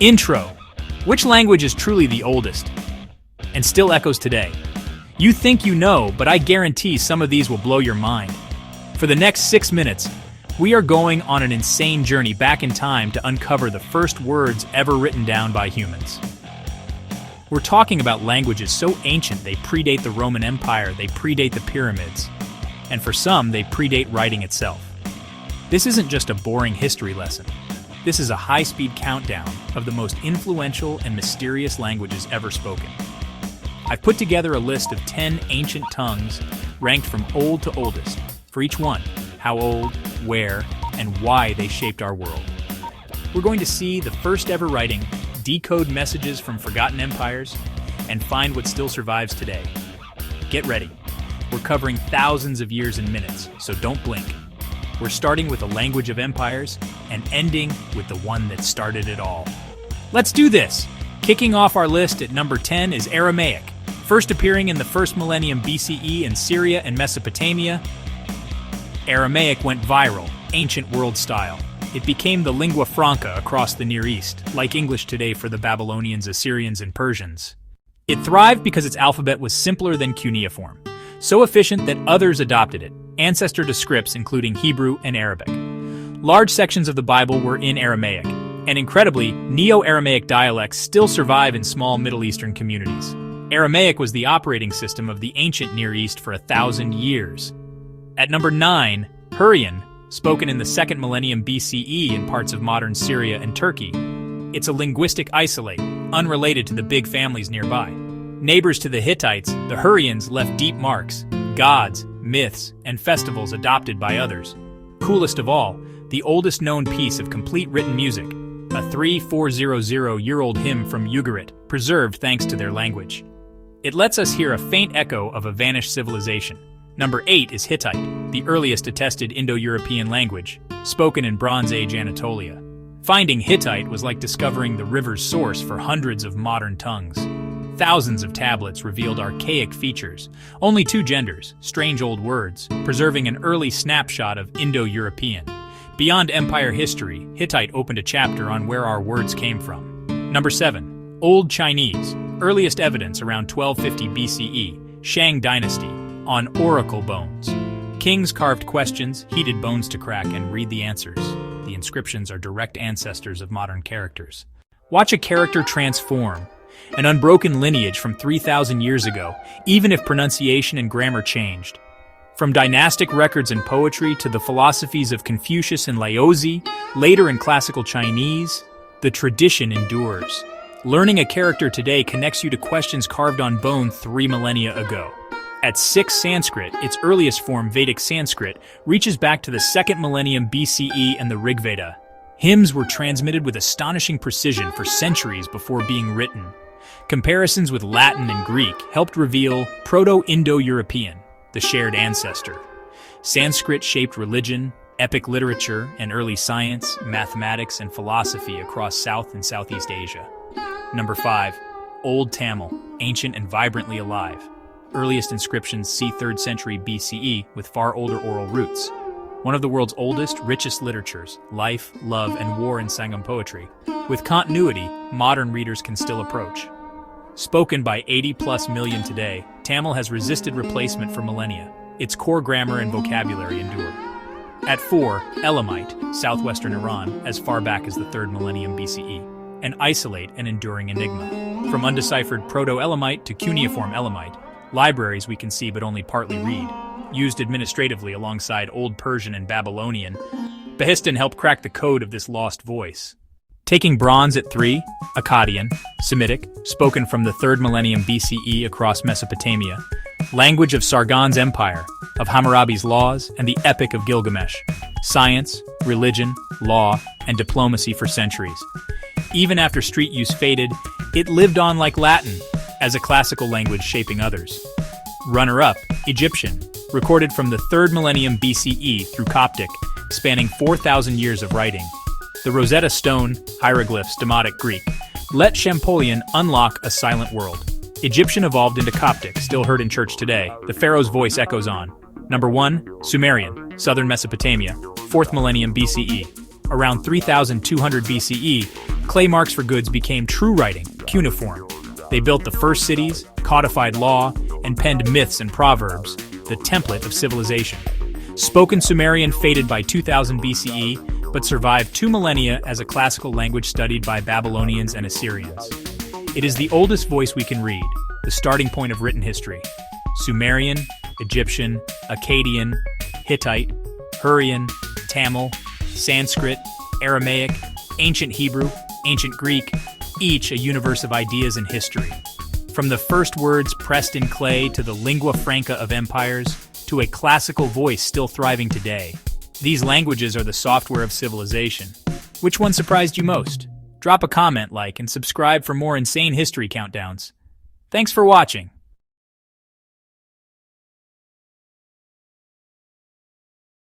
Intro. Which language is truly the oldest and still echoes today? You think you know, but I guarantee some of these will blow your mind. For the next 6 minutes, we are going on an insane journey back in time to uncover the first words ever written down by humans. We're talking about languages so ancient they predate the Roman Empire, they predate the pyramids, and for some, they predate writing itself. This isn't just a boring history lesson. This is a high-speed countdown of the most influential and mysterious languages ever spoken. I've put together a list of 10 ancient tongues ranked from old to oldest. For each one, how old, where, and why they shaped our world. We're going to see the first ever writing, decode messages from forgotten empires, and find what still survives today. Get ready. We're covering thousands of years in minutes, so don't blink. We're starting with the language of empires and ending with the one that started it all. Let's do this! Kicking off our list at number 10 is Aramaic. First appearing in the first millennium BCE in Syria and Mesopotamia, Aramaic went viral, ancient world style. It became the lingua franca across the Near East, like English today for the Babylonians, Assyrians, and Persians. It thrived because its alphabet was simpler than cuneiform, so efficient that others adopted it, ancestor to scripts including Hebrew and Arabic. Large sections of the Bible were in Aramaic, and incredibly, Neo-Aramaic dialects still survive in small Middle Eastern communities. Aramaic was the operating system of the ancient Near East for 1,000 years. At number 9, Hurrian, spoken in the 2nd millennium BCE in parts of modern Syria and Turkey. It's a linguistic isolate, unrelated to the big families nearby. Neighbors to the Hittites, the Hurrians left deep marks, gods, myths, and festivals adopted by others. Coolest of all, the oldest known piece of complete written music, a 3,400-year-old hymn from Ugarit, preserved thanks to their language. It lets us hear a faint echo of a vanished civilization. Number 8 is Hittite, the earliest attested Indo-European language, spoken in Bronze Age Anatolia. Finding Hittite was like discovering the river's source for hundreds of modern tongues. Thousands of tablets revealed archaic features, only 2 genders, strange old words, preserving an early snapshot of Indo-European. Beyond empire history, Hittite opened a chapter on where our words came from. Number 7, Old Chinese, earliest evidence around 1250 BCE, Shang Dynasty, on oracle bones. Kings carved questions, heated bones to crack, and read the answers. The inscriptions are direct ancestors of modern characters. Watch a character transform, an unbroken lineage from 3,000 years ago, even if pronunciation and grammar changed. From dynastic records in poetry to the philosophies of Confucius and Laozi, later in classical Chinese, the tradition endures. Learning a character today connects you to questions carved on bone 3 millennia ago. At 6 Sanskrit, its earliest form, Vedic Sanskrit, reaches back to the 2nd millennium BCE and the Rig Veda. Hymns were transmitted with astonishing precision for centuries before being written. Comparisons with Latin and Greek helped reveal Proto-Indo-European, the shared ancestor. Sanskrit shaped religion, epic literature, and early science, mathematics, and philosophy across South and Southeast Asia. Number 5, Old Tamil, ancient and vibrantly alive. Earliest inscriptions see 3rd century BCE with far older oral roots. One of the world's oldest, richest literatures, life, love, and war in Sangam poetry. With continuity, modern readers can still approach. Spoken by 80+ million today, Tamil has resisted replacement for millennia. Its core grammar and vocabulary endure. At 4, Elamite, southwestern Iran, as far back as the 3rd millennium BCE. An isolate and enduring enigma. From undeciphered Proto-Elamite to cuneiform Elamite, libraries we can see but only partly read. Used administratively alongside Old Persian and Babylonian, Behistun helped crack the code of this lost voice. Taking bronze at 3, Akkadian, Semitic, spoken from the 3rd millennium BCE across Mesopotamia. Language of Sargon's empire, of Hammurabi's laws, and the Epic of Gilgamesh. Science, religion, law, and diplomacy for centuries. Even after street use faded, it lived on like Latin, as a classical language shaping others. Runner-up, Egyptian, recorded from the 3rd millennium BCE through Coptic, spanning 4,000 years of writing. The Rosetta Stone, hieroglyphs, Demotic Greek, let Champollion unlock a silent world. Egyptian evolved into Coptic, still heard in church today. The pharaoh's voice echoes on. Number 1, Sumerian, southern Mesopotamia, 4th millennium BCE. Around 3,200 BCE, clay marks for goods became true writing, cuneiform. They built the first cities, codified law, and penned myths and proverbs, the template of civilization. Spoken Sumerian faded by 2000 BCE, but survived 2 millennia as a classical language studied by Babylonians and Assyrians. It is the oldest voice we can read, the starting point of written history. Sumerian, Egyptian, Akkadian, Hittite, Hurrian, Tamil, Sanskrit, Aramaic, Ancient Hebrew, Ancient Greek, each a universe of ideas and history. From the first words pressed in clay to the lingua franca of empires, to a classical voice still thriving today. These languages are the software of civilization. Which one surprised you most? Drop a comment, like, and subscribe for more insane history countdowns. Thanks for watching.